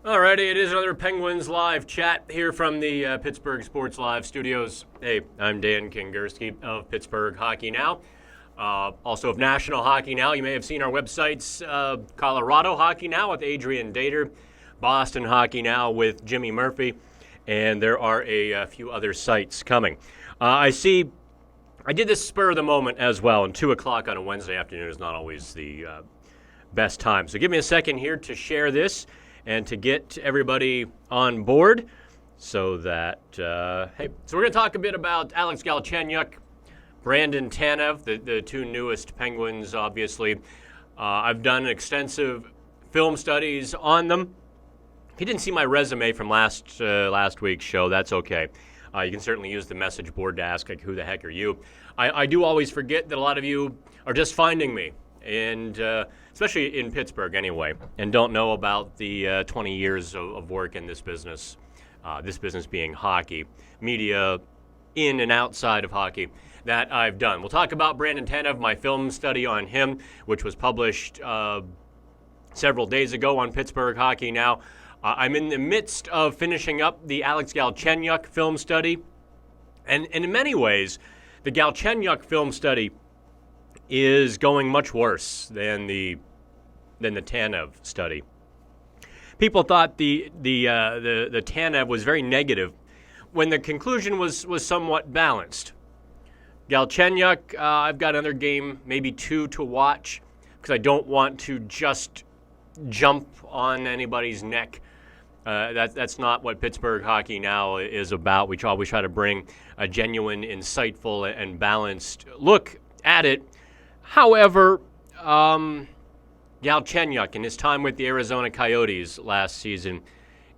Alrighty, it is another Penguins live chat here from the Pittsburgh Sports Live studios. Hey, I'm Dan Kingerski of Pittsburgh Hockey Now. Also of National Hockey Now. You may have seen our websites, Colorado Hockey Now with Adrian Dater, Boston Hockey Now with Jimmy Murphy, and there are a few other sites coming. I did this spur of the moment as well, and 2 o'clock on a Wednesday afternoon is not always the best time. So give me a second here to share this and to get everybody on board so that, so we're going to talk a bit about Alex Galchenyuk, Brandon Tanev, the two newest Penguins, obviously. I've done extensive film studies on them. If you didn't see my resume from last week's show, that's okay. You can certainly use the message board to ask, like, who the heck are you? I do always forget that a lot of you are just finding me, and especially in Pittsburgh anyway, and don't know about the 20 years of work in this business being hockey, media in and outside of hockey, that I've done. We'll talk about Brandon Tanev, my film study on him, which was published several days ago on Pittsburgh Hockey Now. I'm in the midst of finishing up the Alex Galchenyuk film study, and in many ways, the Galchenyuk film study is going much worse than the Tanev study. People thought the Tanev was very negative when the conclusion was somewhat balanced. Galchenyuk, I've got another game, maybe two to watch, because I don't want to just jump on anybody's neck. That's not what Pittsburgh Hockey Now is about. We always try to bring a genuine, insightful, and balanced look at it. However, Galchenyuk and his time with the Arizona Coyotes last season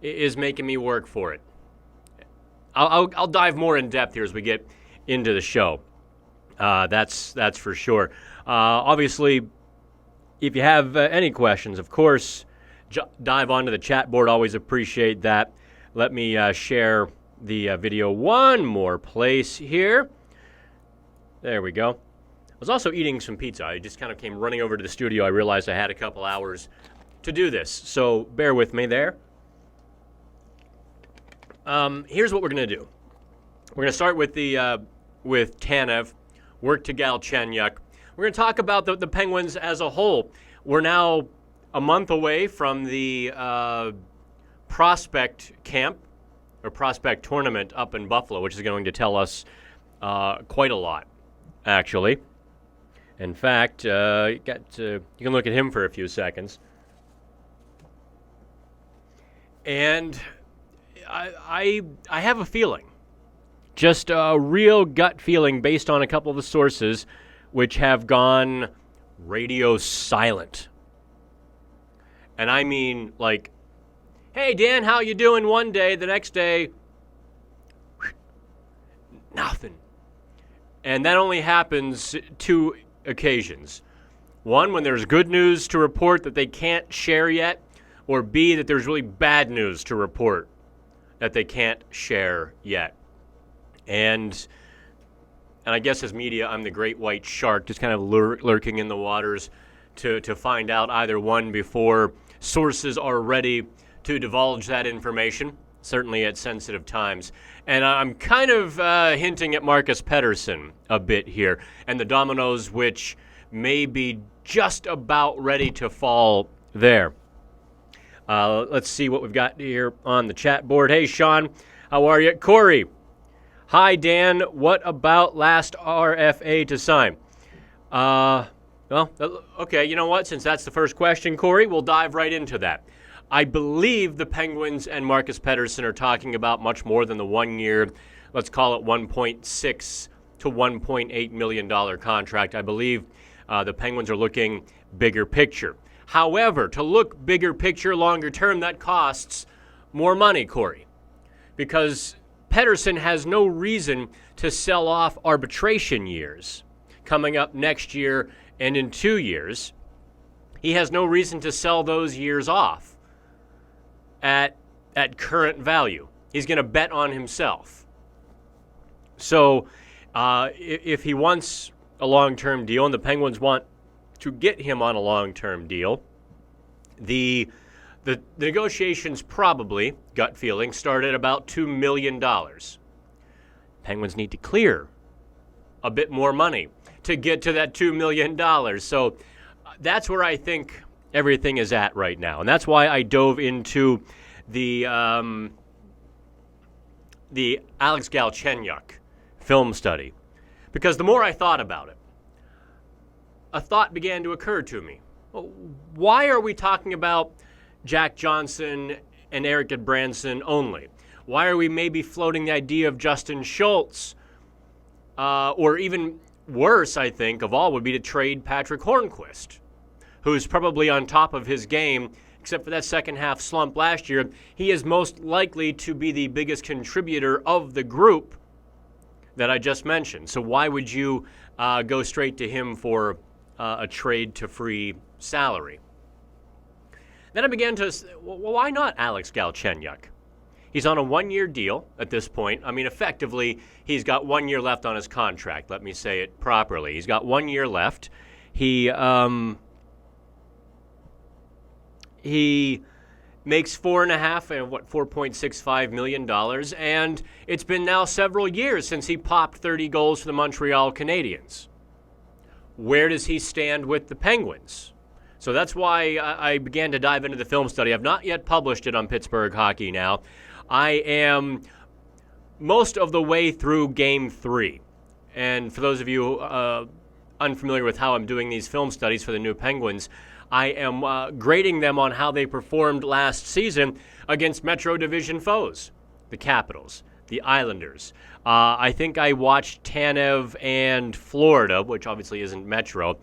is making me work for it. I'll dive more in depth here as we get into the show. That's for sure. Obviously, if you have any questions, of course, dive onto the chat board. Always appreciate that. Let me share the video one more place here. There we go. I was also eating some pizza. I just kind of came running over to the studio. I realized I had a couple hours to do this, so bear with me there. Here's what we're going to do. We're going to start with with Tanev, work to Galchenyuk. We're going to talk about the Penguins as a whole. We're now a month away from the prospect camp or prospect tournament up in Buffalo, which is going to tell us quite a lot, actually. In fact, you can look at him for a few seconds. And I have a feeling, just a real gut feeling based on a couple of the sources which have gone radio silent. And I mean, like, hey, Dan, how you doing one day, the next day, nothing. And that only happens two occasions. One, when there's good news to report that they can't share yet, or B, that there's really bad news to report that they can't share yet. And I guess as media, I'm the great white shark, just kind of lurking in the waters to find out either one before sources are ready to divulge that information, certainly at sensitive times. And I'm kind of hinting at Marcus Pettersson a bit here, and the dominoes which may be just about ready to fall there. Let's see what we've got here on the chat board. Hey, Sean, how are you? Corey, hi, Dan. What about last RFA to sign? Well, okay, you know what? Since that's the first question, Corey, we'll dive right into that. I believe the Penguins and Marcus Pettersson are talking about much more than the 1 year, let's call it $1.6 to $1.8 million contract. I believe the Penguins are looking bigger picture. However, to look bigger picture, longer term, that costs more money, Corey, because Pettersson has no reason to sell off arbitration years coming up next year and in 2 years. He has no reason to sell those years off at current value. He's going to bet on himself. So if he wants a long-term deal, and the Penguins want to get him on a long-term deal, the The negotiations probably, gut feeling, start at about $2 million. Penguins need to clear a bit more money to get to that $2 million. So that's where I think everything is at right now. And that's why I dove into the Alex Galchenyuk film study. Because the more I thought about it, a thought began to occur to me. Well, why are we talking about Jack Johnson and Eric Goodbranson only? Why are we maybe floating the idea of Justin Schultz? Or even worse, I think, of all would be to trade Patrick Hornquist, who's probably on top of his game, except for that second half slump last year. He is most likely to be the biggest contributor of the group that I just mentioned. So why would you go straight to him for a trade to free salary? Then I began to, well, why not Alex Galchenyuk? He's on a one-year deal at this point. I mean, effectively, he's got 1 year left on his contract. Let me say it properly. He's got 1 year left. He makes $4.65 million, and it's been now several years since he popped 30 goals for the Montreal Canadiens. Where does he stand with the Penguins? So that's why I began to dive into the film study. I've not yet published it on Pittsburgh Hockey Now. I am most of the way through Game 3. And for those of you unfamiliar with how I'm doing these film studies for the new Penguins, I am grading them on how they performed last season against Metro Division foes, the Capitals, the Islanders. I think I watched Tanev and Florida, which obviously isn't Metro,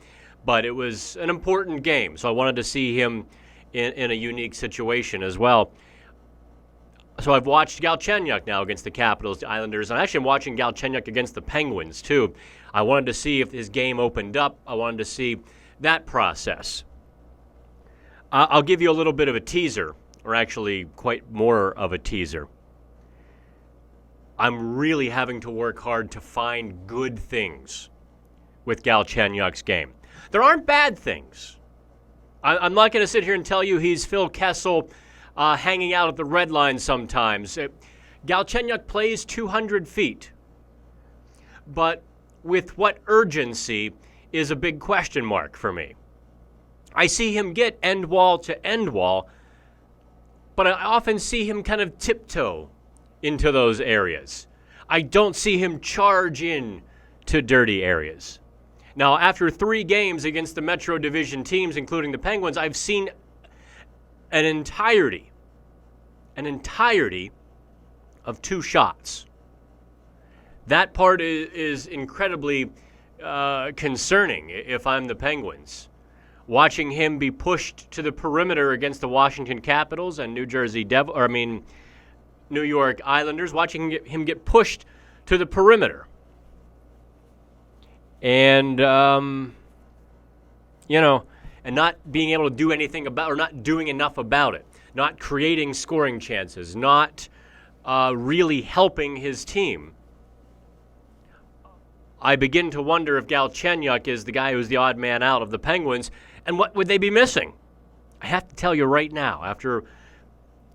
but it was an important game, so I wanted to see him in a unique situation as well. So I've watched Galchenyuk now against the Capitals, the Islanders, and actually I'm watching Galchenyuk against the Penguins too. I wanted to see if his game opened up. I wanted to see that process. I'll give you a little bit of a teaser, or actually quite more of a teaser. I'm really having to work hard to find good things with Galchenyuk's game. There aren't bad things. I'm not going to sit here and tell you he's Phil Kessel hanging out at the red line sometimes. Galchenyuk plays 200 feet. But with what urgency is a big question mark for me. I see him get end wall to end wall, but I often see him kind of tiptoe into those areas. I don't see him charge in to dirty areas. Now, after 3 games against the Metro Division teams, including the Penguins, I've seen an entirety of 2 shots. That part is incredibly concerning if I'm the Penguins. Watching him be pushed to the perimeter against the Washington Capitals and New York Islanders, watching him get pushed to the perimeter. And, and not being able to do anything about, or not doing enough about it, not creating scoring chances, not really helping his team. I begin to wonder if Galchenyuk is the guy who's the odd man out of the Penguins, and what would they be missing? I have to tell you right now, after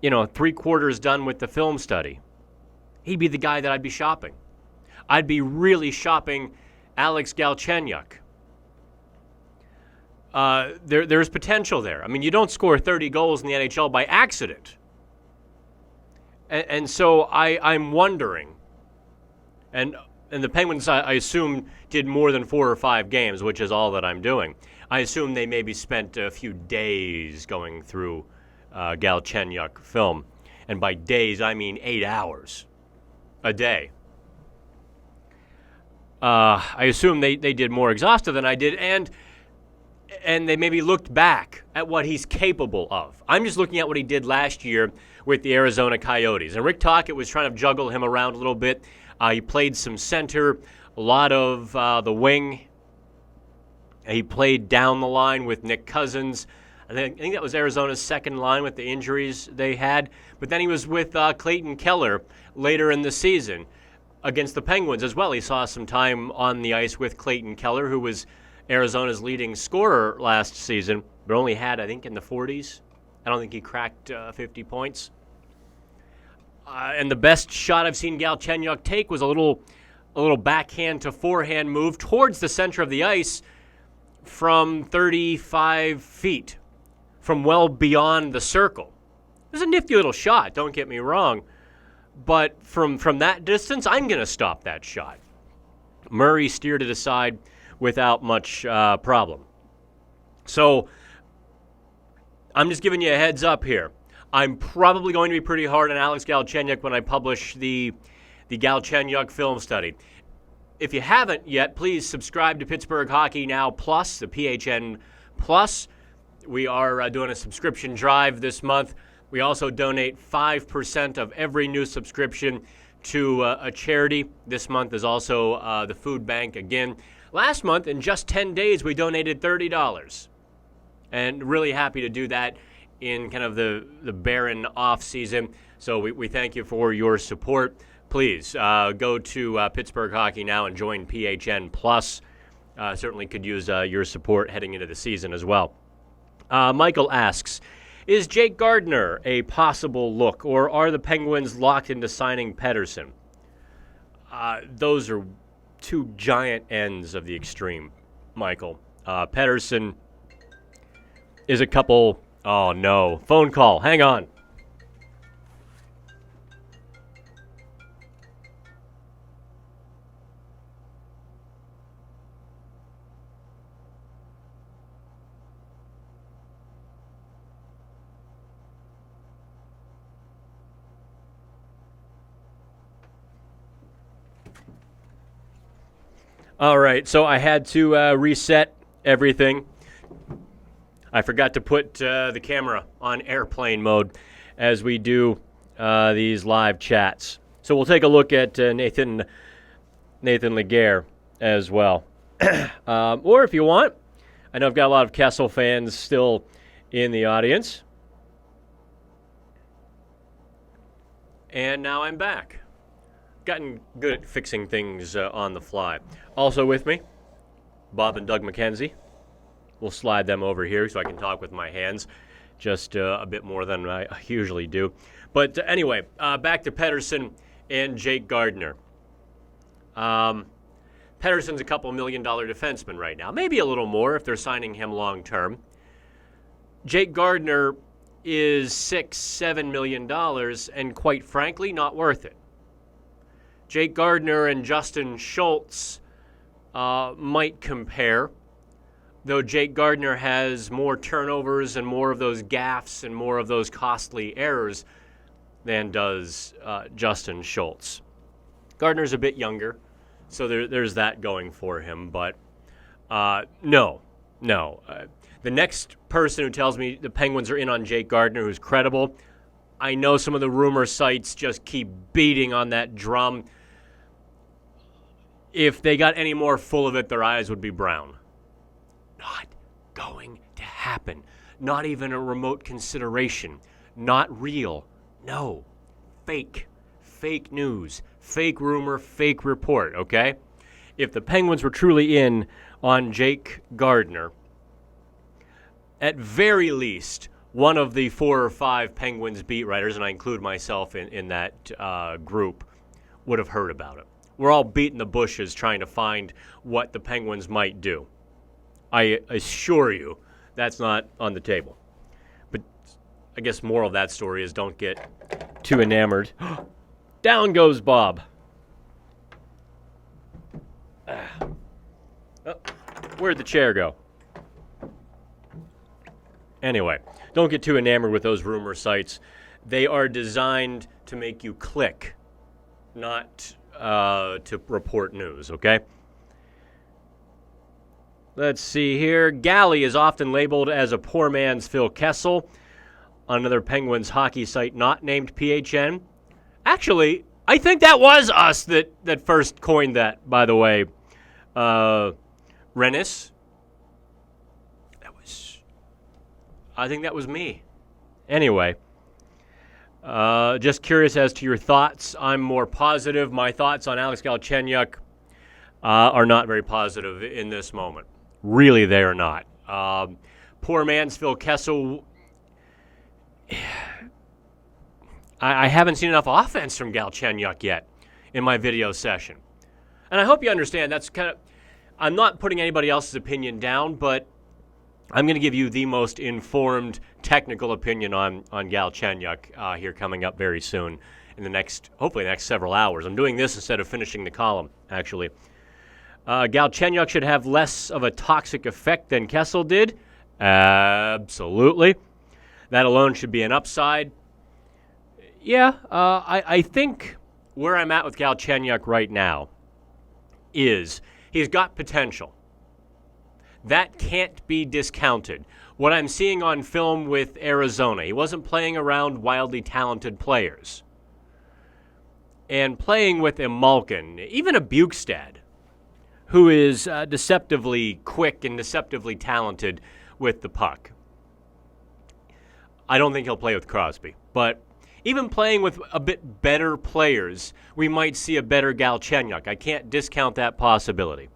3/4 done with the film study, he'd be the guy that I'd be shopping. I'd be really shopping Alex Galchenyuk. There's potential there. I mean, you don't score 30 goals in the NHL by accident. And so I'm wondering, and the Penguins, I assume, did more than 4 or 5 games, which is all that I'm doing. I assume they maybe spent a few days going through Galchenyuk film. And by days, I mean 8 hours a day. I assume they did more exhaustive than I did, and they maybe looked back at what he's capable of. I'm just looking at what he did last year with the Arizona Coyotes. And Rick Tocchet was trying to juggle him around a little bit. He played some center, a lot of the wing. He played down the line with Nick Cousins. I think that was Arizona's second line with the injuries they had. But then he was with Clayton Keller later in the season against the Penguins as well. He saw some time on the ice with Clayton Keller, who was Arizona's leading scorer last season, but only had, I think, in the 40s I don't think he cracked 50 points. And the best shot I've seen Galchenyuk take was a little backhand to forehand move towards the center of the ice from 35 feet, from well beyond the circle. It was a nifty little shot, don't get me wrong. But from that distance, I'm going to stop that shot. Murray steered it aside without much problem. So I'm just giving you a heads up here. I'm probably going to be pretty hard on Alex Galchenyuk when I publish the Galchenyuk film study. If you haven't yet, please subscribe to Pittsburgh Hockey Now Plus, the PHN Plus. We are doing a subscription drive this month. We also donate 5% of every new subscription to a charity. This month is also the food bank again. Last month, in just 10 days, we donated $30. And really happy to do that in kind of the barren off season. So we thank you for your support. Please go to Pittsburgh Hockey Now and join PHN Plus. Certainly could use your support heading into the season as well. Michael asks, is Jake Gardiner a possible look, or are the Penguins locked into signing Pettersson? Those are two giant ends of the extreme, Michael. Pettersson is a couple... Oh, no. Phone call. Hang on. All right, so I had to reset everything. I forgot to put the camera on airplane mode as we do these live chats. So we'll take a look at Nathan Laguerre as well. Or if you want, I know I've got a lot of Kessel fans still in the audience. And now I'm back. Gotten good at fixing things on the fly. Also with me, Bob and Doug McKenzie. We'll slide them over here so I can talk with my hands just a bit more than I usually do. But anyway, back to Pettersson and Jake Gardiner. Pettersson's a couple $1 million defenseman right now. Maybe a little more if they're signing him long term. Jake Gardiner is $6-7 million and quite frankly not worth it. Jake Gardiner and Justin Schultz might compare, though Jake Gardiner has more turnovers and more of those gaffes and more of those costly errors than does Justin Schultz. Gardner's a bit younger, so there's that going for him. But no. The next person who tells me the Penguins are in on Jake Gardiner who's credible, I know some of the rumor sites just keep beating on that drum. If they got any more full of it, their eyes would be brown. Not going to happen. Not even a remote consideration. Not real. No. Fake. Fake news. Fake rumor. Fake report, okay? If the Penguins were truly in on Jake Gardiner, at very least, one of the 4 or 5 Penguins beat writers, and I include myself in that group, would have heard about it. We're all beating the bushes trying to find what the Penguins might do. I assure you that's not on the table. But I guess moral of that story is don't get too enamored. Down goes Bob. Oh, where'd the chair go? Anyway, don't get too enamored with those rumor sites. They are designed to make you click, not to report news, okay? Let's see here. Galley is often labeled as a poor man's Phil Kessel on another Penguins hockey site not named PHN. Actually, I think that was us that first coined that, by the way. Rennis. I think that was me. Anyway. Just curious as to your thoughts. I'm more positive. My thoughts on Alex Galchenyuk are not very positive in this moment. Really, they are not. Poor man's Phil Kessel. I haven't seen enough offense from Galchenyuk yet in my video session. And I hope you understand that's I'm not putting anybody else's opinion down, but I'm going to give you the most informed technical opinion on Galchenyuk here coming up very soon in hopefully the next several hours. I'm doing this instead of finishing the column, actually. Galchenyuk should have less of a toxic effect than Kessel did. Absolutely. That alone should be an upside. Yeah, I think where I'm at with Galchenyuk right now is he's got potential. That can't be discounted. What I'm seeing on film with Arizona, he wasn't playing around wildly talented players. And playing with a Malkin, even a Bukestad, who is deceptively quick and deceptively talented with the puck. I don't think he'll play with Crosby, but even playing with a bit better players, we might see a better Galchenyuk. I can't discount that possibility.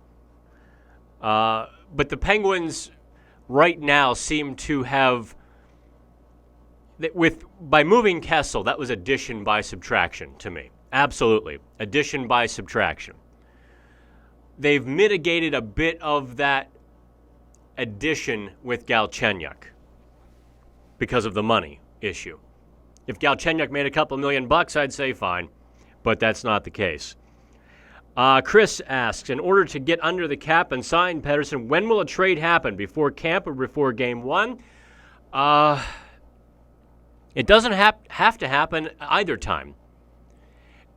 But the Penguins right now seem to have, by moving Kessel, that was addition by subtraction to me. Absolutely. Addition by subtraction. They've mitigated a bit of that addition with Galchenyuk because of the money issue. If Galchenyuk made a couple $1,000,000, I'd say fine, but that's not the case. Chris asks, in order to get under the cap and sign Pettersson, when will a trade happen? Before camp or before game one? It doesn't have to happen either time.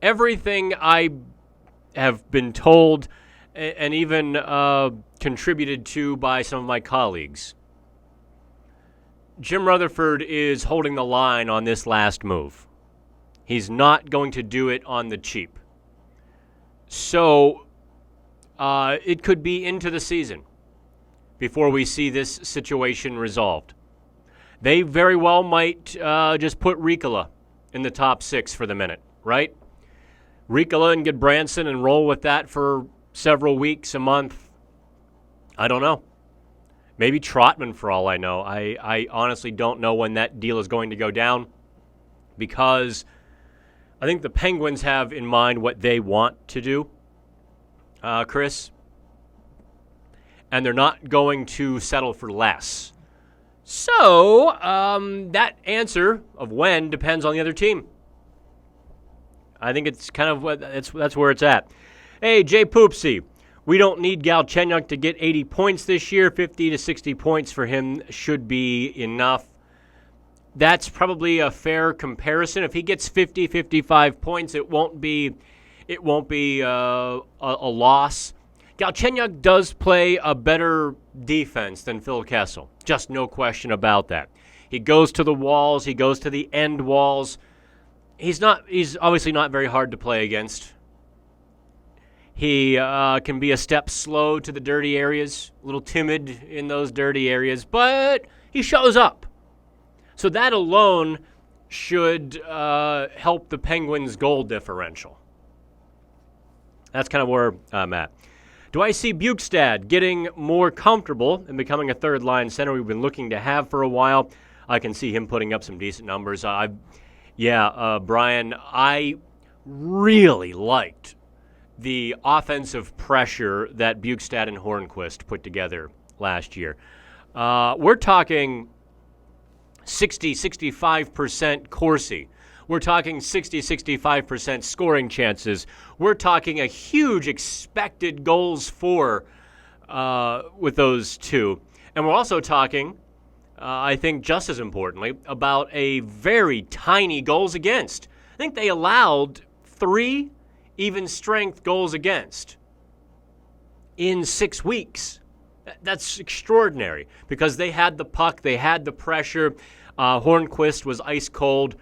Everything I have been told and even contributed to by some of my colleagues, Jim Rutherford is holding the line on this last move. He's not going to do it on the cheap. So it could be into the season before we see this situation resolved. They very well might just put Riikola in the top 6 for the minute, right? Riikola and Goodbranson and roll with that for several weeks, a month. I don't know. Maybe Trotman for all I know. I honestly don't know when that deal is going to go down because I think the Penguins have in mind what they want to do, Chris, and they're not going to settle for less. So that answer of when depends on the other team. I think it's kind of that's where it's at. Hey, Jay Poopsie, we don't need Galchenyuk to get 80 points this year. 50 to 60 points for him should be enough. That's probably a fair comparison. If he gets 50, 55 points, it won't be a loss. Galchenyuk does play a better defense than Phil Kessel. Just no question about that. He goes to the walls. He goes to the end walls. He's obviously not very hard to play against. He can be a step slow to the dirty areas, a little timid in those dirty areas, but he shows up. So that alone should help the Penguins' goal differential. That's kind of where I'm at. Do I see Bukestad getting more comfortable and becoming a third-line center we've been looking to have for a while? I can see him putting up some decent numbers. Brian, I really liked the offensive pressure that Bukestad and Hornquist put together last year. We're talking 60-65% Corsi. We're talking 60-65% scoring chances. We're talking a huge expected goals for with those two. And we're also talking, I think just as importantly, about a very tiny goals against. I think they allowed 3 even strength goals against in 6 weeks. That's extraordinary because they had the puck, they had the pressure. Hornquist was ice cold.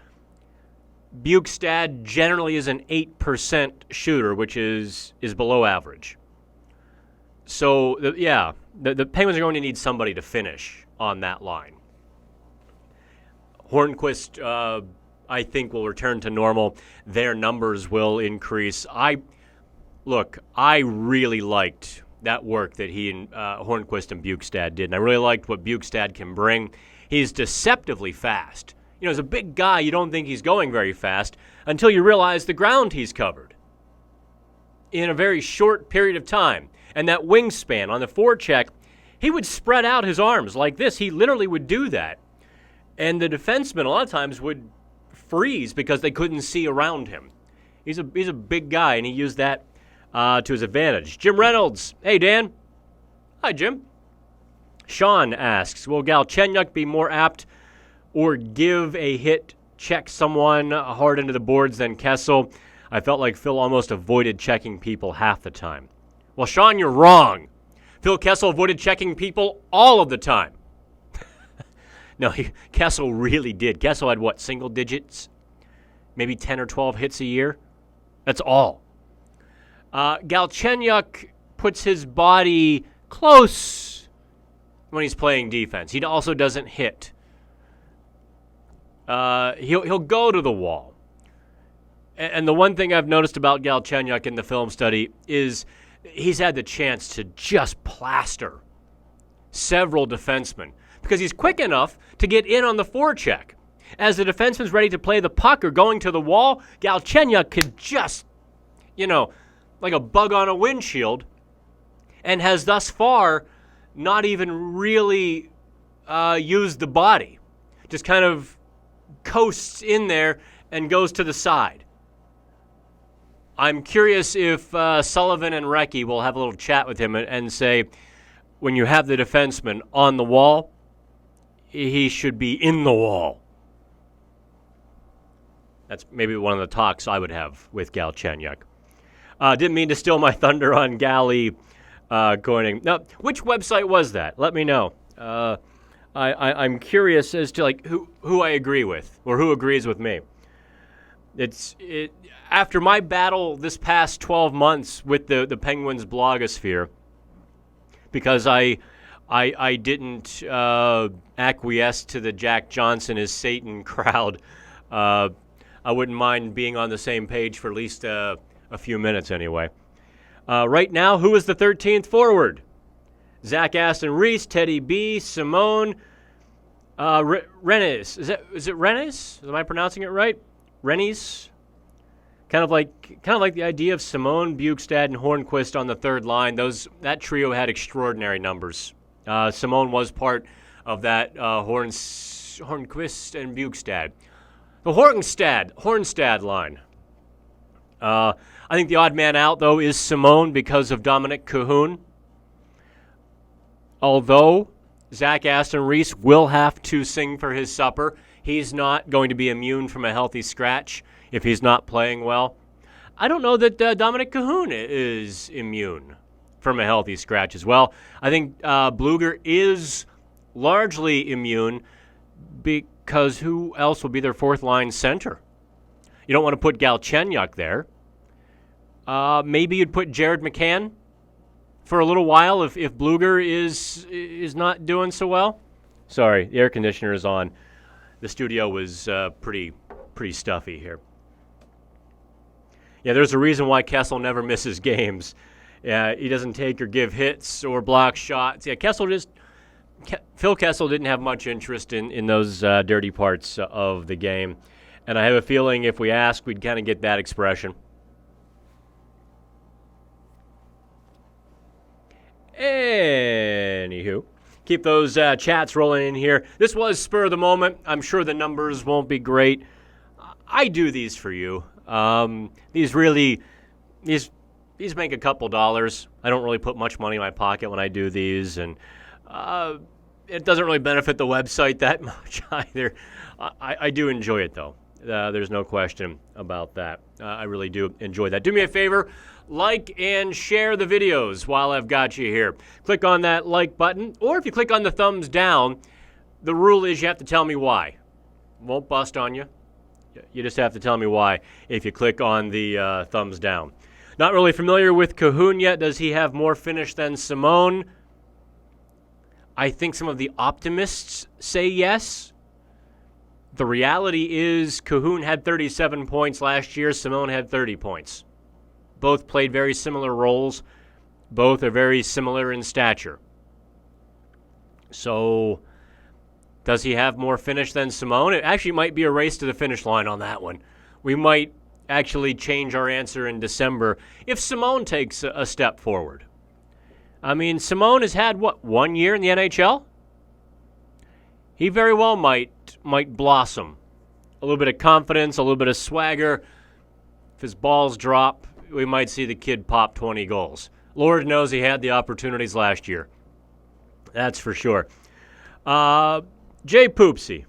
Bukestad generally is an 8% shooter, which is below average. So, the Penguins are going to need somebody to finish on that line. Hornquist, I think, will return to normal. Their numbers will increase. I really liked that work that he and Hornquist and Bukestad did, and I really liked what Bukestad can bring. He's deceptively fast. As a big guy, you don't think he's going very fast until you realize the ground he's covered in a very short period of time. And that wingspan on the forecheck, he would spread out his arms like this. He literally would do that. And the defensemen a lot of times would freeze because they couldn't see around him. He's a big guy, and he used that to his advantage. Jim Reynolds. Hey, Dan. Hi, Jim. Sean asks, will Galchenyuk be more apt or give a hit, check someone hard into the boards than Kessel? I felt like Phil almost avoided checking people half the time. Well, Sean, you're wrong. Phil Kessel avoided checking people all of the time. No, Kessel really did. Kessel had what, single digits? Maybe 10 or 12 hits a year? That's all. Galchenyuk puts his body close when he's playing defense. He also doesn't hit. He'll go to the wall. And the one thing I've noticed about Galchenyuk in the film study is he's had the chance to just plaster several defensemen because he's quick enough to get in on the forecheck. As the defenseman's ready to play the puck or going to the wall, Galchenyuk could just, like a bug on a windshield, and has thus far not even really used the body. Just kind of coasts in there and goes to the side. I'm curious if Sullivan and Recchi will have a little chat with him and say, when you have the defenseman on the wall, he should be in the wall. That's maybe one of the talks I would have with Galchenyuk. Didn't mean to steal my thunder on Gally coining. Now, which website was that? Let me know. I'm curious as to who I agree with or who agrees with me. After my battle this past 12 months with the Penguins blogosphere, because I didn't acquiesce to the Jack Johnson is Satan crowd, I wouldn't mind being on the same page for at least a few minutes anyway. Right now, who is the 13th forward? Zack, Aston, Reese, Teddy B, Simone, Renes. Is it Renes? Am I pronouncing it right? Renes? Kind of like the idea of Simone, Bukestad, and Hornquist on the third line. That trio had extraordinary numbers. Simone was part of that Hornquist and Bukestad. The Hornstad line. I think the odd man out, though, is Simone because of Dominic Cahoon. Although Zack, Aston, Reese will have to sing for his supper, he's not going to be immune from a healthy scratch if he's not playing well. I don't know that Dominic Cahoon is immune from a healthy scratch as well. I think Bluger is largely immune because who else will be their fourth-line center? You don't want to put Galchenyuk there. Maybe you'd put Jared McCann for a little while if Bluger is not doing so well. Sorry, the air conditioner is on. The studio was pretty stuffy here. Yeah, there's a reason why Kessel never misses games. He doesn't take or give hits or block shots. Yeah, Phil Kessel didn't have much interest in those dirty parts of the game. And I have a feeling if we ask, we'd kind of get that expression. Anywho, keep those chats rolling in here. This was spur of the moment. I'm sure the numbers won't be great. I do these for you. These make a couple dollars. I don't really put much money in my pocket when I do these, and it doesn't really benefit the website that much either. I do enjoy it, though. There's no question about that. I really do enjoy that. Do me a favor, like and share the videos while I've got you here. Click on that like button, or if you click on the thumbs down, the rule is you have to tell me why. Won't bust on you. You just have to tell me why if you click on the thumbs down. Not really familiar with Cahoon yet. Does he have more finish than Simone? I think some of the optimists say yes. The reality is Cahoon had 37 points last year. Simone had 30 points. Both played very similar roles. Both are very similar in stature. So Does he have more finish than Simone? It actually might be a race to the finish line on that one. We might actually change our answer in December if Simone takes a step forward. I mean, Simone has had, 1 year in the NHL? He very well might blossom. A little bit of confidence, a little bit of swagger. If his balls drop, we might see the kid pop 20 goals. Lord knows he had the opportunities last year. That's for sure. Jay Poopsie.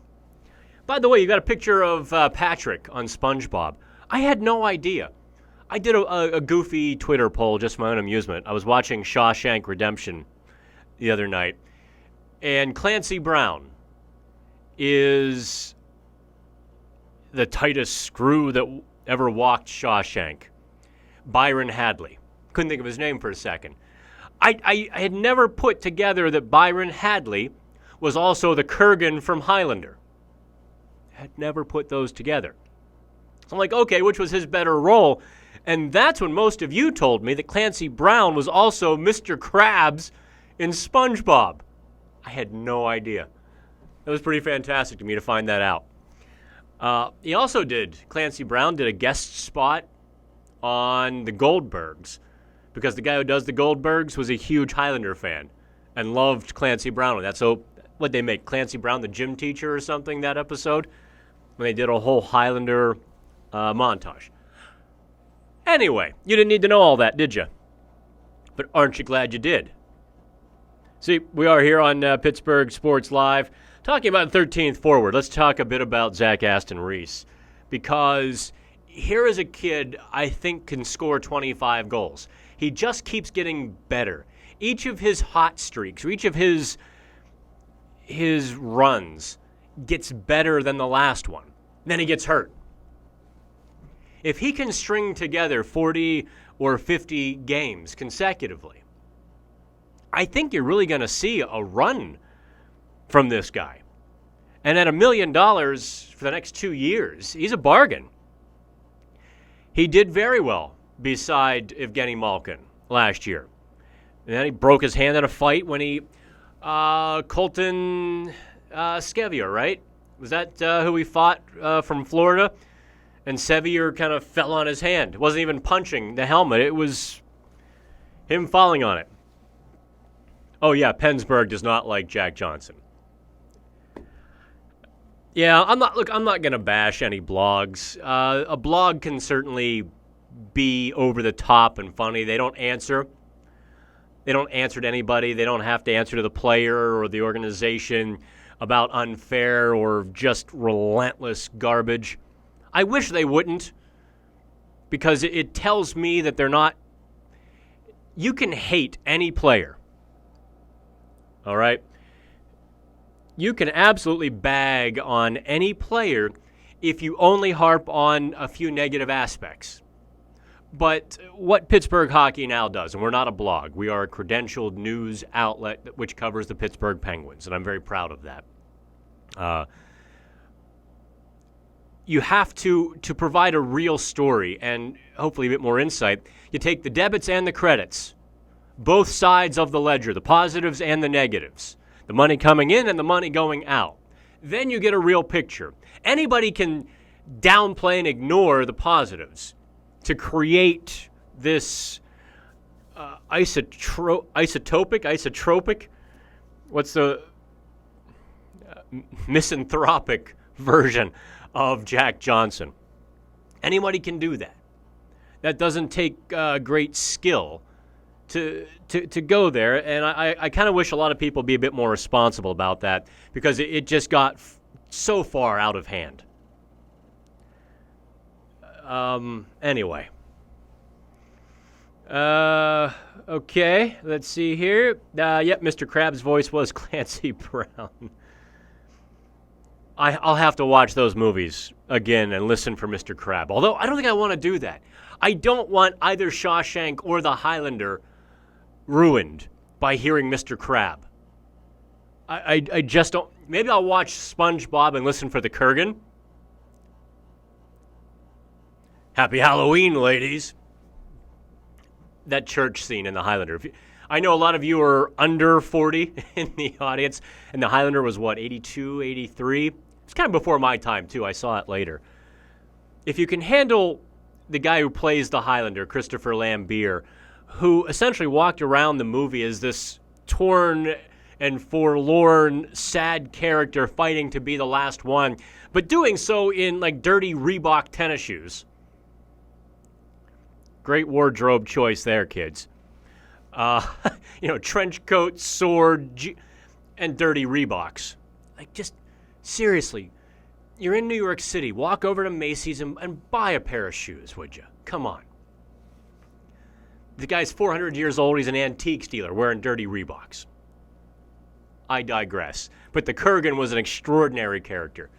By the way, you got a picture of Patrick on SpongeBob. I had no idea. I did a goofy Twitter poll just for my own amusement. I was watching Shawshank Redemption the other night, and Clancy Brown is the tightest screw that ever walked Shawshank. Byron Hadley. Couldn't think of his name for a second. I had never put together that Byron Hadley was also the Kurgan from Highlander. Had never put those together. So I'm like, okay, which was his better role? And that's when most of you told me that Clancy Brown was also Mr. Krabs in SpongeBob. I had no idea. It was pretty fantastic to me to find that out. Clancy Brown did a guest spot on the Goldbergs, because the guy who does the Goldbergs was a huge Highlander fan and loved Clancy Brown with that. So what'd they make, Clancy Brown the gym teacher or something, that episode? When they did a whole Highlander montage. Anyway, you didn't need to know all that, did you? But aren't you glad you did? See, we are here on Pittsburgh Sports Live talking about 13th forward. Let's talk a bit about Zack Aston Reese, because here is a kid I think can score 25 goals. He just keeps getting better. Each of his hot streaks, or each of his runs gets better than the last one. Then he gets hurt. If he can string together 40 or 50 games consecutively, I think you're really going to see a run from this guy. And at $1 million for the next 2 years, he's a bargain. He did very well beside Evgeny Malkin last year. And then he broke his hand in a fight when he, Colton Scevia, right? Was that who he fought from Florida? And Sevier kind of fell on his hand. It wasn't even punching the helmet. It was him falling on it. Oh, yeah, Pittsburgh does not like Jack Johnson. Yeah, I'm not going to bash any blogs. A blog can certainly be over the top and funny. They don't answer. They don't answer to anybody. They don't have to answer to the player or the organization about unfair or just relentless garbage. I wish they wouldn't, because it tells me that they're not. You can hate any player. All right? You can absolutely bag on any player if you only harp on a few negative aspects. But what Pittsburgh Hockey Now does, and we're not a blog, we are a credentialed news outlet which covers the Pittsburgh Penguins, and I'm very proud of that. You have to provide a real story and hopefully a bit more insight. You take the debits and the credits, both sides of the ledger, the positives and the negatives, the money coming in and the money going out. Then you get a real picture. Anybody can downplay and ignore the positives to create this isotropic, what's the misanthropic version of Jack Johnson. Anybody can do that. That doesn't take great skill to go there, and I kind of wish a lot of people be a bit more responsible about that, because it just got so far out of hand. Anyway. Okay, let's see here. Yep, Mr. Krabs' voice was Clancy Brown. I'll have to watch those movies again and listen for Mr. Crab. Although I don't think I want to do that. I don't want either Shawshank or the Highlander ruined by hearing Mr. Crab. I just don't. Maybe I'll watch SpongeBob and listen for the Kurgan. Happy Halloween, ladies. That church scene in the Highlander. I know a lot of you are under 40 in the audience, and the Highlander was, 82, 83? It's kind of before my time, too. I saw it later. If you can handle the guy who plays the Highlander, Christopher Lambert, who essentially walked around the movie as this torn and forlorn, sad character fighting to be the last one, but doing so in dirty Reebok tennis shoes. Great wardrobe choice there, kids. Trench coat, sword, and dirty Reeboks. Just seriously, you're in New York City. Walk over to Macy's and buy a pair of shoes, would you? Come on. The guy's 400 years old. He's an antiques dealer wearing dirty Reeboks. I digress. But the Kurgan was an extraordinary character.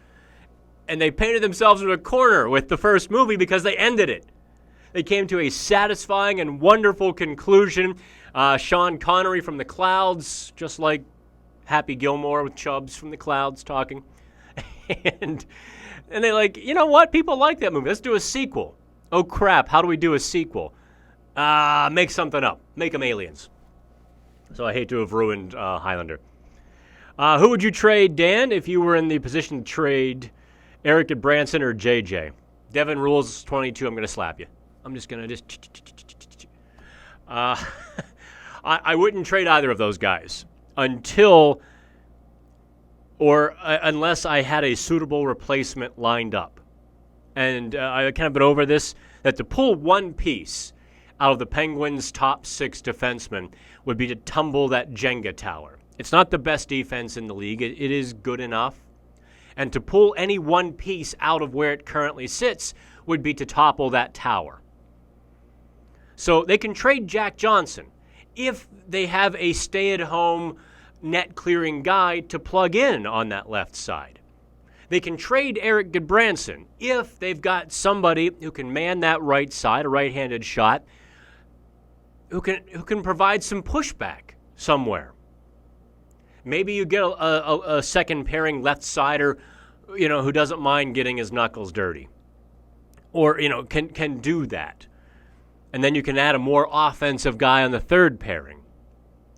And they painted themselves in a corner with the first movie because they ended it. They came to a satisfying and wonderful conclusion. Sean Connery from The Clouds, just like Happy Gilmore with Chubbs from The Clouds talking. and they're you know what? People like that movie. Let's do a sequel. Oh, crap. How do we do a sequel? Make something up. Make them aliens. So I hate to have ruined Highlander. Who would you trade, Dan, if you were in the position to trade Eric Goodbranson or JJ? Devin Rules 22. I'm going to slap you. I'm just going to I wouldn't trade either of those guys unless I had a suitable replacement lined up. And I've kind of been over this, that to pull one piece out of the Penguins' top 6 defensemen would be to tumble that Jenga tower. It's not the best defense in the league. It is good enough. And to pull any one piece out of where it currently sits would be to topple that tower. So they can trade Jack Johnson if they have a stay-at-home net-clearing guy to plug in on that left side. They can trade Eric Goodbranson if they've got somebody who can man that right side, a right-handed shot, who can provide some pushback somewhere. Maybe you get a second pairing left-sider, who doesn't mind getting his knuckles dirty, or can do that, and then you can add a more offensive guy on the third pairing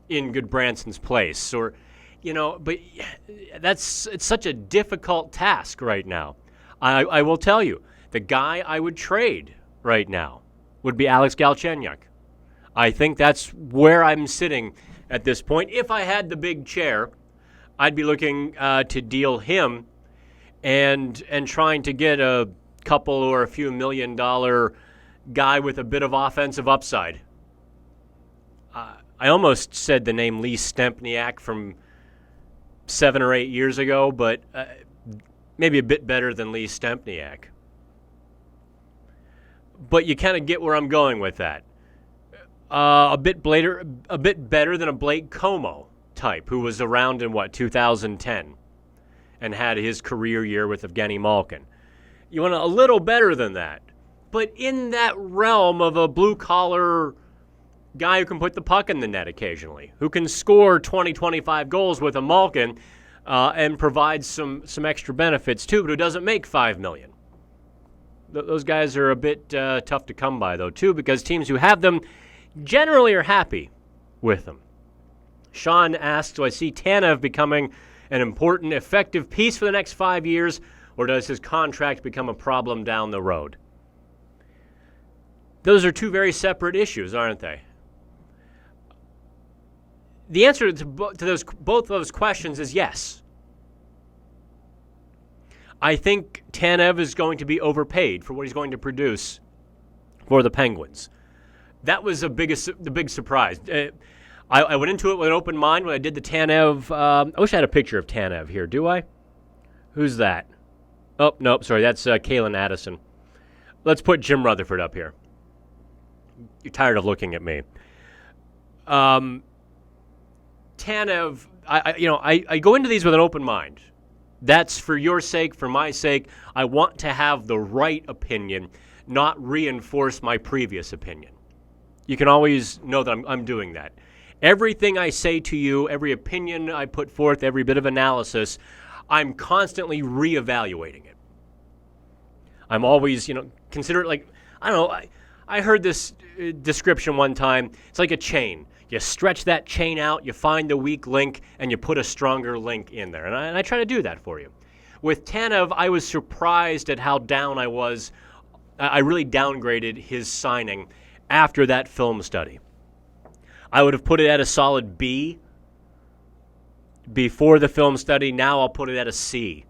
in Goodbranson's place, or but it's such a difficult task right now. I will tell you, the guy I would trade right now would be Alex Galchenyuk. I think that's where I'm sitting at this point. If I had the big chair, I'd be looking to deal him and trying to get a couple or a few $1 million guy with a bit of offensive upside. I almost said the name Lee Stempniak from 7 or 8 years ago, but maybe a bit better than Lee Stempniak. But you kind of get where I'm going with that. A bit better than a Blake Como type who was around in 2010 and had his career year with Evgeny Malkin. You want a little better than that, but in that realm of a blue-collar guy who can put the puck in the net occasionally, who can score 20, 25 goals with a Malkin and provide some extra benefits too, but who doesn't make $5 million. Those guys are a bit tough to come by, though, too, because teams who have them generally are happy with them. Sean asks, do I see Tanev becoming an important, effective piece for the next 5 years, or does his contract become a problem down the road? Those are two very separate issues, aren't they? The answer to both those questions is yes. I think Tanev is going to be overpaid for what he's going to produce for the Penguins. That was the big surprise. I went into it with an open mind when I did the Tanev. I wish I had a picture of Tanev here. Do I? Who's that? Oh, nope, sorry. That's Kalen Addison. Let's put Jim Rutherford up here. You're tired of looking at me. Tanev, I go into these with an open mind. That's for your sake, for my sake. I want to have the right opinion, not reinforce my previous opinion. You can always know that I'm doing that. Everything I say to you, every opinion I put forth, every bit of analysis, I'm constantly reevaluating it. I'm always, consider it like, I don't know, I heard this description one time. It's like a chain. You stretch that chain out, you find the weak link, and you put a stronger link in there. And I try to do that for you. With Tanev, I was surprised at how down I was. I really downgraded his signing after that film study. I would have put it at a solid B before the film study. Now I'll put it at a C.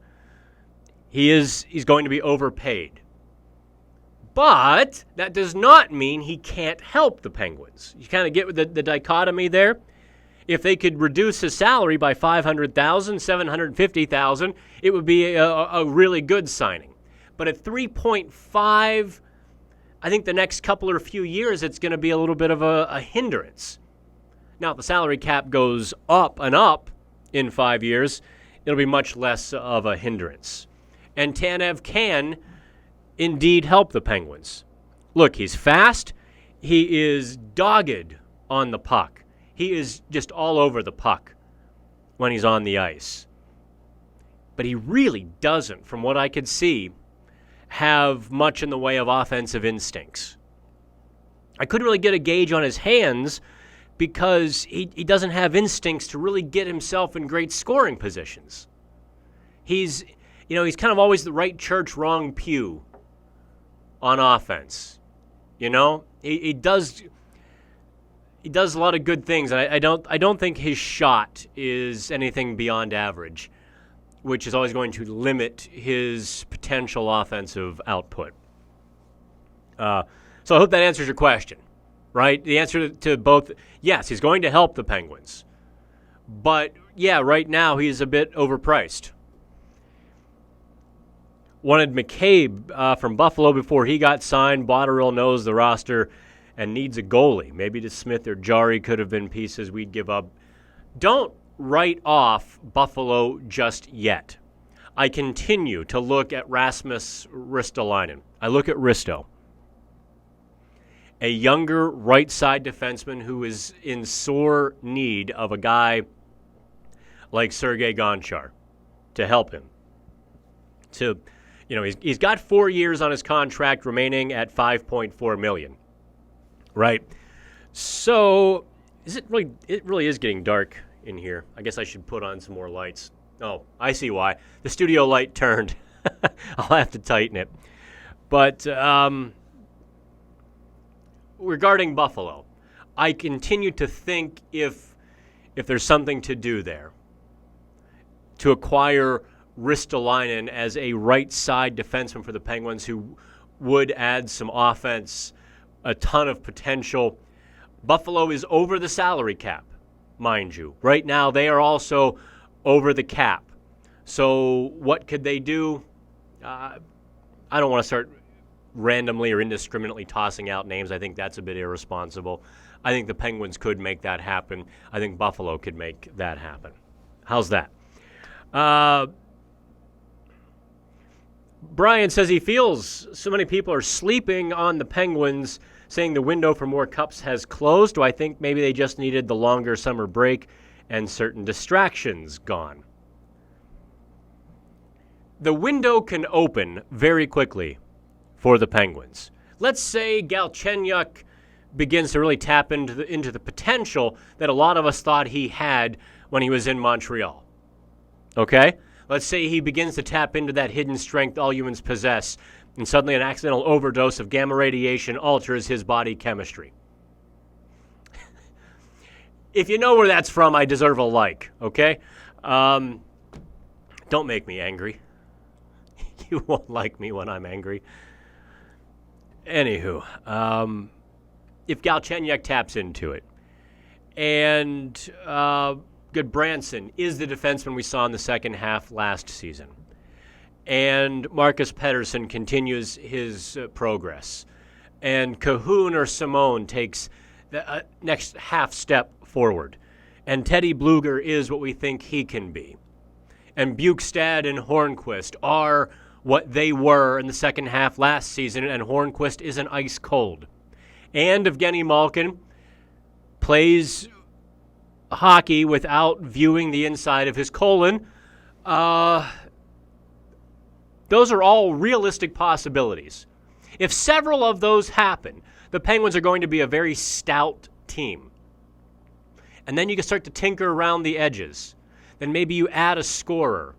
He's going to be overpaid. But that does not mean he can't help the Penguins. You kind of get the dichotomy there. If they could reduce his salary by $500,000, $750,000, it would be a really good signing. But at 3.5, I think the next couple or few years it's going to be a little bit of a hindrance. Now, if the salary cap goes up and up in 5 years, it'll be much less of a hindrance. And Tanev can indeed help the Penguins. Look, he's fast. He is dogged on the puck. He is just all over the puck when he's on the ice. But he really doesn't, from what I could see, have much in the way of offensive instincts. I couldn't really get a gauge on his hands because he doesn't have instincts to really get himself in great scoring positions. He's kind of always the right church, wrong pew on offense. He does a lot of good things, and I don't think his shot is anything beyond average, which is always going to limit his potential offensive output. So I hope that answers your question, right? The answer to both, yes, he's going to help the Penguins. But, yeah, right now he's a bit overpriced. Wanted McCabe from Buffalo before he got signed. Botterill knows the roster and needs a goalie. Maybe DeSmith or Jari could have been pieces we'd give up. Don't write off Buffalo just yet. I continue to look at Rasmus Ristolainen. I look at Risto, a younger right-side defenseman who is in sore need of a guy like Sergei Gonchar to help him. He's got 4 years on his contract remaining at $5.4 million, right? So it really is getting dark in here. I guess I should put on some more lights. Oh, I see why. The studio light turned. I'll have to tighten it. But regarding Buffalo, I continue to think if there's something to do there, to acquire Ristolainen as a right-side defenseman for the Penguins who would add some offense, a ton of potential. Buffalo is over the salary cap, mind you. Right now, they are also over the cap. So what could they do? I don't want to start randomly or indiscriminately tossing out names. I think that's a bit irresponsible. I think the Penguins could make that happen. I think Buffalo could make that happen. How's that? Brian says he feels so many people are sleeping on the Penguins, saying the window for more cups has closed. Do I think maybe they just needed the longer summer break and certain distractions gone? The window can open very quickly for the Penguins. Let's say Galchenyuk begins to really tap into the potential that a lot of us thought he had when he was in Montreal. Okay? Let's say he begins to tap into that hidden strength all humans possess, and suddenly an accidental overdose of gamma radiation alters his body chemistry. If you know where that's from, I deserve a like, okay? Don't make me angry. You won't like me when I'm angry. Anywho, if Galchenyuk taps into it, and Goodbranson is the defenseman we saw in the second half last season, and Marcus Pettersson continues his progress, and Cahoon or Simone takes the next half step forward, and Teddy Bluger is what we think he can be, and Bukestad and Hornquist are what they were in the second half last season, and Hornquist isn't ice cold, and Evgeny Malkin plays hockey without viewing the inside of his colon. Those are all realistic possibilities. If several of those happen, the Penguins are going to be a very stout team. and then you can start to tinker around the edges. Then maybe you add a scorer,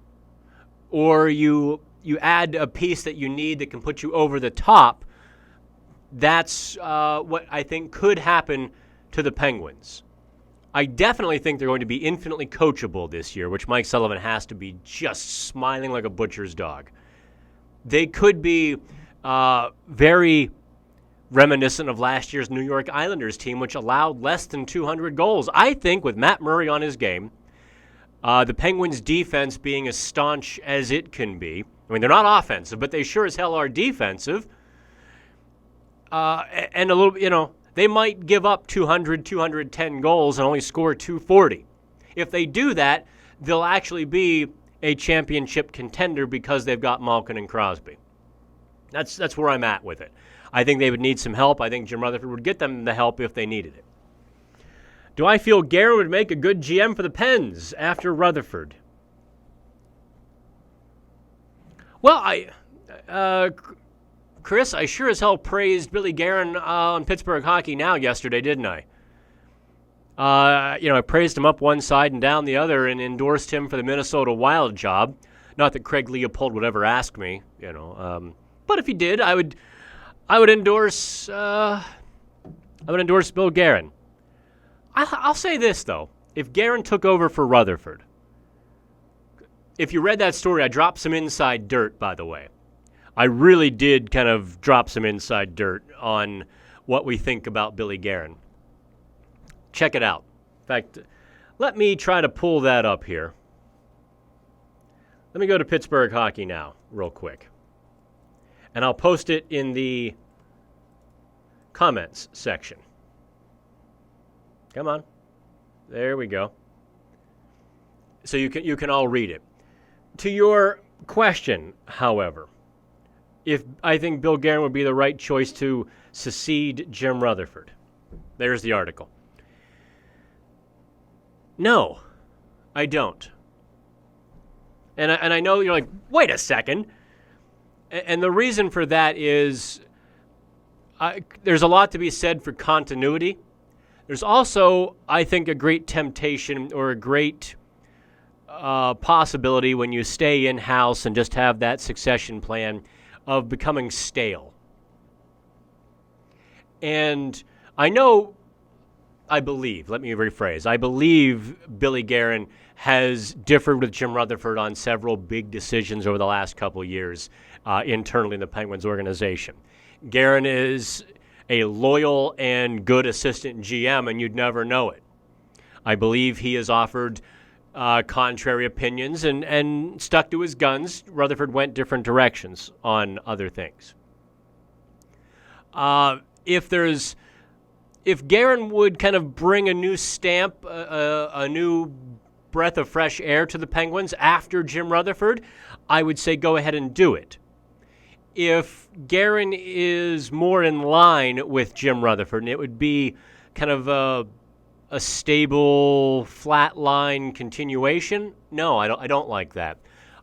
or you add a piece that you need that can put you over the top. That's what I think could happen to the Penguins. I definitely think they're going to be infinitely coachable this year, which Mike Sullivan has to be just smiling like a butcher's dog. They could be very reminiscent of last year's New York Islanders team, which allowed less than 200 goals. I think with Matt Murray on his game, the Penguins' defense being as staunch as it can be. I mean, they're not offensive, but they sure as hell are defensive. And a little, they might give up 200, 210 goals and only score 240. If they do that, they'll actually be a championship contender because they've got Malkin and Crosby. That's where I'm at with it. I think they would need some help. I think Jim Rutherford would get them the help if they needed it. Do I feel Guerin would make a good GM for the Pens after Rutherford? Well, Chris, I sure as hell praised Billy Guerin on Pittsburgh Hockey Now yesterday, didn't I? I praised him up one side and down the other and endorsed him for the Minnesota Wild job. Not that Craig Leopold would ever ask me, but if he did, I would endorse Bill Guerin. I'll say this though: if Guerin took over for Rutherford, if you read that story, I dropped some inside dirt, by the way. I really did kind of drop some inside dirt on what we think about Billy Guerin. Check it out. In fact, let me try to pull that up here. Let me go to Pittsburgh Hockey Now real quick. And I'll post it in the comments section. Come on. There we go. So you can all read it. To your question, however, if I think Bill Guerin would be the right choice to succeed Jim Rutherford. There's the article. No, I don't. And I know you're like, wait a second. And the reason for that is there's a lot to be said for continuity. There's also, I think, a great temptation or a great possibility when you stay in-house and just have that succession plan of becoming stale. And I believe Billy Guerin has differed with Jim Rutherford on several big decisions over the last couple of years internally in the Penguins organization. Guerin is a loyal and good assistant GM, and you'd never know it. I believe he has offered contrary opinions and stuck to his guns. Rutherford went different directions on other things. If Guerin would kind of bring a new stamp, a new breath of fresh air to the Penguins after Jim Rutherford, I would say go ahead and do it. If Guerin is more in line with Jim Rutherford, and it would be kind of a stable, flat-line continuation, no, I don't like that.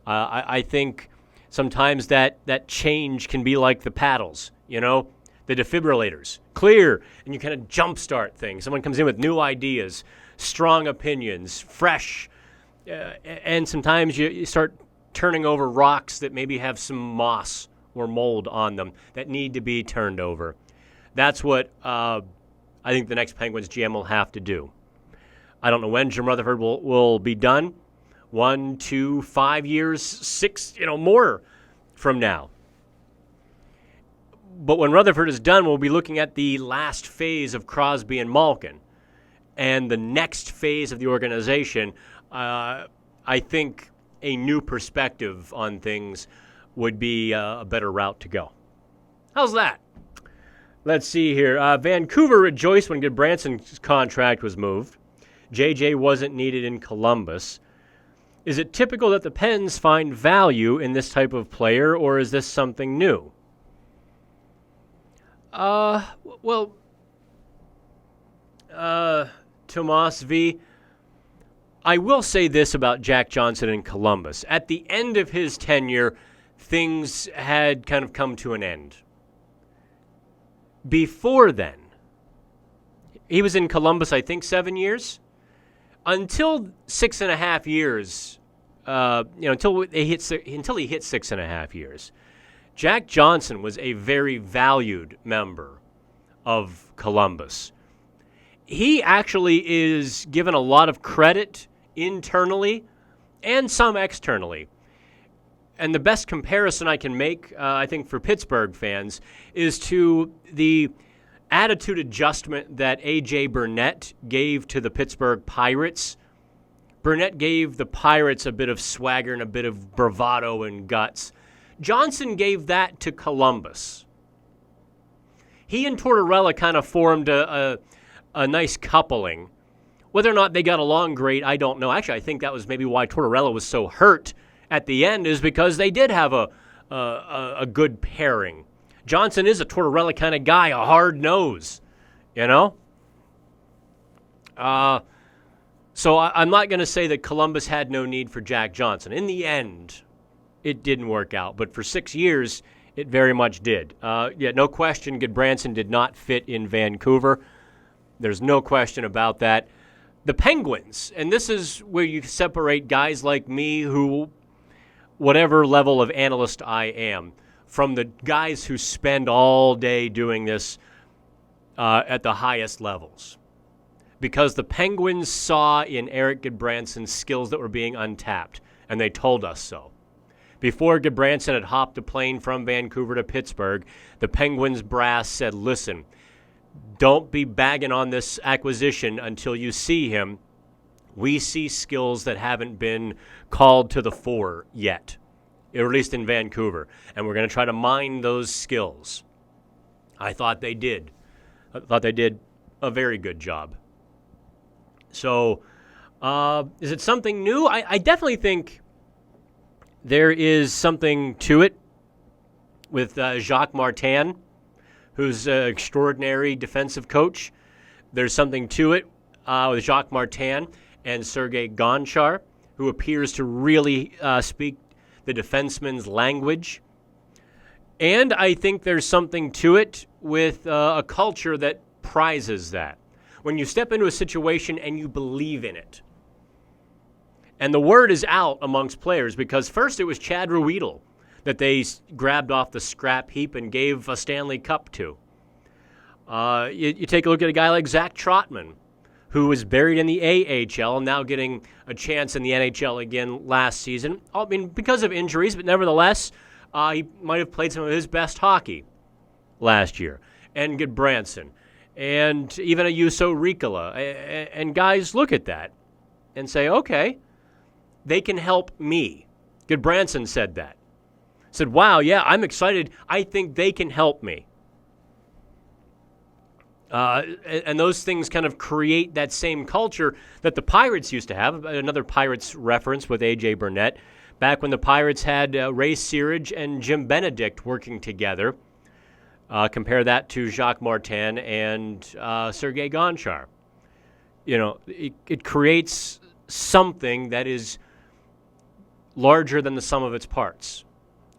I think sometimes that change can be like the paddles, the defibrillators. Clear, and you kind of jumpstart things. Someone comes in with new ideas, strong opinions, fresh, and sometimes you start turning over rocks that maybe have some moss or mold on them that need to be turned over. That's what I think the next Penguins GM will have to do. I don't know when Jim Rutherford will be done. 1, 2, 5 years, 6, more from now. But when Rutherford is done, we'll be looking at the last phase of Crosby and Malkin. And the next phase of the organization, I think a new perspective on things would be a better route to go. How's that? Let's see here. Vancouver rejoiced when Goodbranson's contract was moved. JJ wasn't needed in Columbus. Is it typical that the Pens find value in this type of player, or is this something new? Tomas V., I will say this about Jack Johnson in Columbus. At the end of his tenure, things had kind of come to an end. Before then, he was in Columbus, I think, 7 years. until 6.5 years, until he hit 6.5 years, Jack Johnson was a very valued member of Columbus. He actually is given a lot of credit internally and some externally. And the best comparison I can make, I think, for Pittsburgh fans is to the attitude adjustment that A.J. Burnett gave to the Pittsburgh Pirates. Burnett gave the Pirates a bit of swagger and a bit of bravado and guts. Johnson gave that to Columbus. He and Tortorella kind of formed a nice coupling. Whether or not they got along great, I don't know. Actually, I think that was maybe why Tortorella was so hurt at the end, is because they did have a good pairing. Johnson is a Tortorella kind of guy, a hard nose, you know? So I'm not going to say that Columbus had no need for Jack Johnson. In the end, it didn't work out. But for 6 years, it very much did. No question, Goodbranson did not fit in Vancouver. There's no question about that. The Penguins, and this is where you separate guys like me who, whatever level of analyst I am, from the guys who spend all day doing this at the highest levels. Because the Penguins saw in Erik Goodbranson skills that were being untapped, and they told us so. Before Goodbranson had hopped a plane from Vancouver to Pittsburgh, the Penguins brass said, listen, don't be bagging on this acquisition until you see him. We see skills that haven't been called to the fore yet, or at least in Vancouver, and we're going to try to mine those skills. I thought they did. I thought they did a very good job. So, is it something new? I definitely think there is something to it with Jacques Martin, who's an extraordinary defensive coach. There's something to it with Jacques Martin and Sergei Gonchar, who appears to really speak the defenseman's language. And I think there's something to it with a culture that prizes that. When you step into a situation and you believe in it. And the word is out amongst players because first it was Chad Ruedel that they grabbed off the scrap heap and gave a Stanley Cup to. You take a look at a guy like Zack Trotman, who was buried in the AHL and now getting a chance in the NHL again last season. I mean, because of injuries, but nevertheless, he might have played some of his best hockey last year. And Goodbranson. And even a Juuso Riikola. And guys look at that and say, okay, they can help me. Goodbranson said that. Said, wow, yeah, I'm excited. I think they can help me. And those things kind of create that same culture that the Pirates used to have. Another Pirates reference with A.J. Burnett. Back when the Pirates had Ray Searage and Jim Benedict working together. Compare that to Jacques Martin and Sergei Gonchar. You know, it creates something that is larger than the sum of its parts.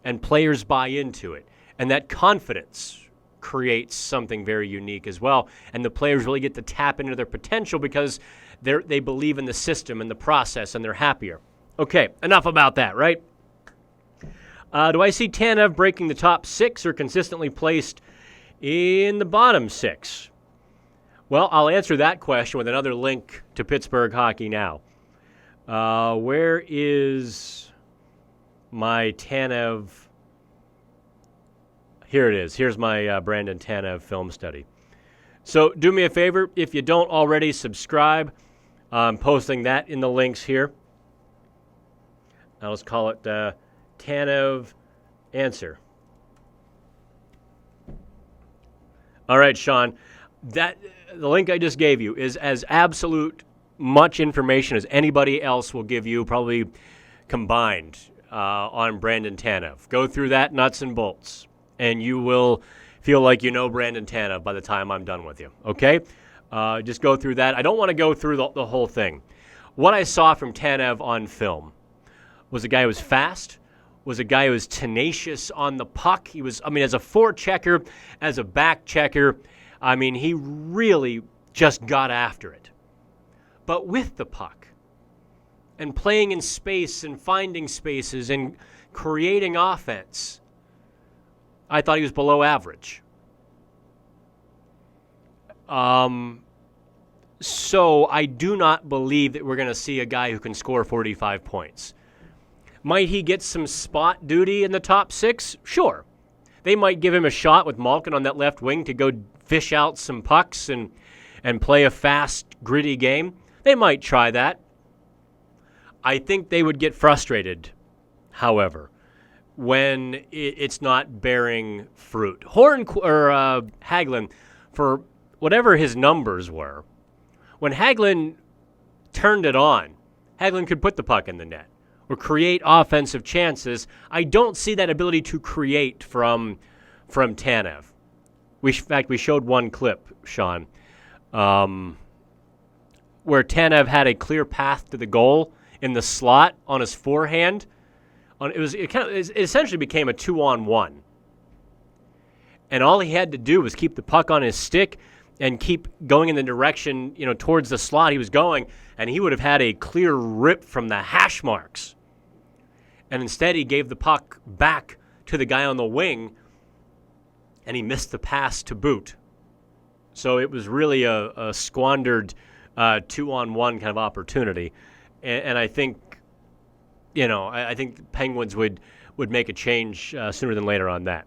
And players buy into it. And that confidence creates something very unique as well. And the players really get to tap into their potential because they believe in the system and the process and they're happier. Okay, enough about that, right? Do I see Tanev breaking the top 6 or consistently placed in the bottom 6? Well, I'll answer that question with another link to Pittsburgh Hockey Now. Where is my Tanev? Here it is. Here's my Brandon Tanev film study. So do me a favor, if you don't already subscribe, I'm posting that in the links here. Now let's call it Tanev Answer. All right, Sean, the link I just gave you is as absolute much information as anybody else will give you, probably combined, on Brandon Tanev. Go through that nuts and bolts, and you will feel like you know Brandon Tanev by the time I'm done with you, okay? Just go through that. I don't want to go through the whole thing. What I saw from Tanev on film was a guy who was fast, was a guy who was tenacious on the puck. He was, as a forechecker, as a back checker, he really just got after it. but with the puck and playing in space and finding spaces and creating offense, I thought he was below average. So I do not believe that we're going to see a guy who can score 45 points. Might he get some spot duty in the top six? Sure. They might give him a shot with Malkin on that left wing to go fish out some pucks and play a fast, gritty game. They might try that. I think they would get frustrated, however, when it's not bearing fruit. Hagelin, for whatever his numbers were, when Hagelin turned it on, Hagelin could put the puck in the net or create offensive chances. I don't see that ability to create from Tanev. In fact, we showed one clip, Sean, where Tanev had a clear path to the goal in the slot on his forehand. It essentially became a 2-on-1. And all he had to do was keep the puck on his stick and keep going in the direction, towards the slot he was going, and he would have had a clear rip from the hash marks. And instead he gave the puck back to the guy on the wing, and he missed the pass to boot. So it was really a squandered 2-on-1 kind of opportunity. And I think, I think the Penguins would make a change sooner than later on that.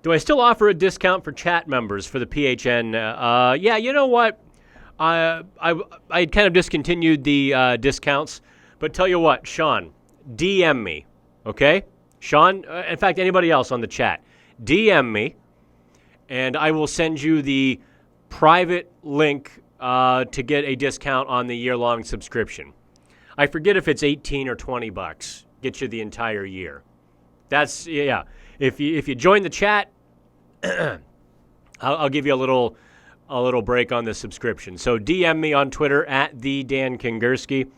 Do I still offer a discount for chat members for the PHN? Yeah, you know what? I kind of discontinued the discounts, but tell you what, Sean, DM me, okay? Sean, in fact, anybody else on the chat, DM me, and I will send you the private link to get a discount on the year-long subscription. I forget if it's $18 or $20. Get you the entire year. That's, yeah. If you join the chat, I'll give you a little break on the subscription. So DM me on Twitter at @DanKingerski.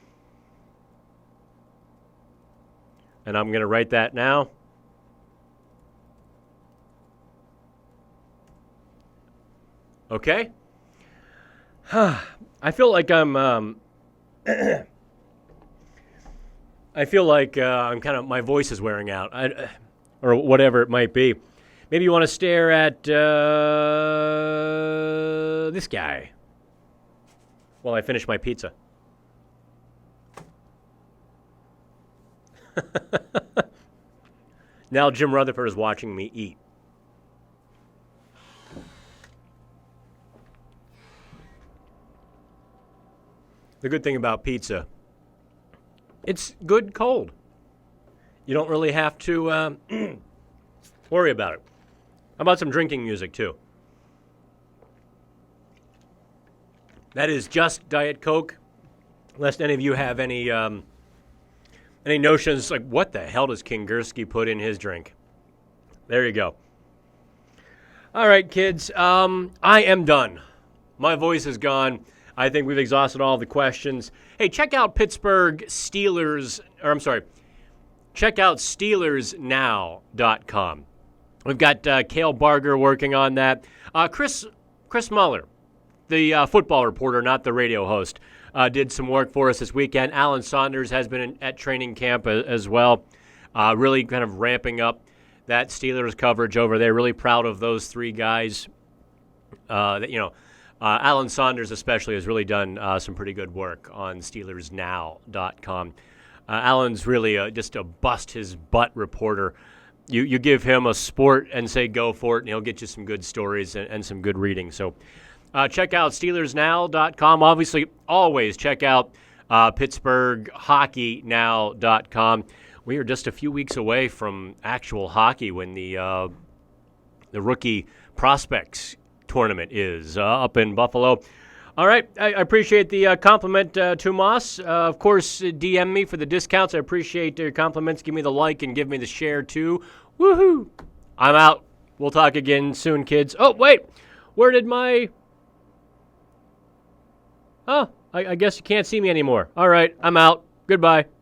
And I'm going to write that now. Okay? I feel like I'm I'm kind of, my voice is wearing out, or whatever it might be. Maybe you want to stare at this guy while I finish my pizza. Now Jim Rutherford is watching me eat. The good thing about pizza, it's good cold. You don't really have to worry about it. How about some drinking music, too? That is just Diet Coke, lest any of you have any notions like, what the hell does Kingerski put in his drink? There you go. All right, kids, I am done. My voice is gone. I think we've exhausted all the questions. Hey, check out check out SteelersNow.com. We've got Cale Barger working on that. Chris Muller, the football reporter, not the radio host, did some work for us this weekend. Alan Saunders has been at training camp as well, really kind of ramping up that Steelers coverage over there. Really proud of those three guys. Alan Saunders especially has really done some pretty good work on SteelersNow.com. Alan's really just a bust-his-butt reporter. You give him a sport and say go for it, and he'll get you some good stories and some good reading. So check out SteelersNow.com. Obviously, always check out PittsburghHockeyNow.com. We are just a few weeks away from actual hockey when the rookie prospects tournament is up in Buffalo. All right, I appreciate the compliment to Moss. Of course, DM me for the discounts. I appreciate your compliments. Give me the like and give me the share, too. Woohoo! I'm out. We'll talk again soon, kids. Oh, wait. Where did my... Oh, I guess you can't see me anymore. All right, I'm out. Goodbye.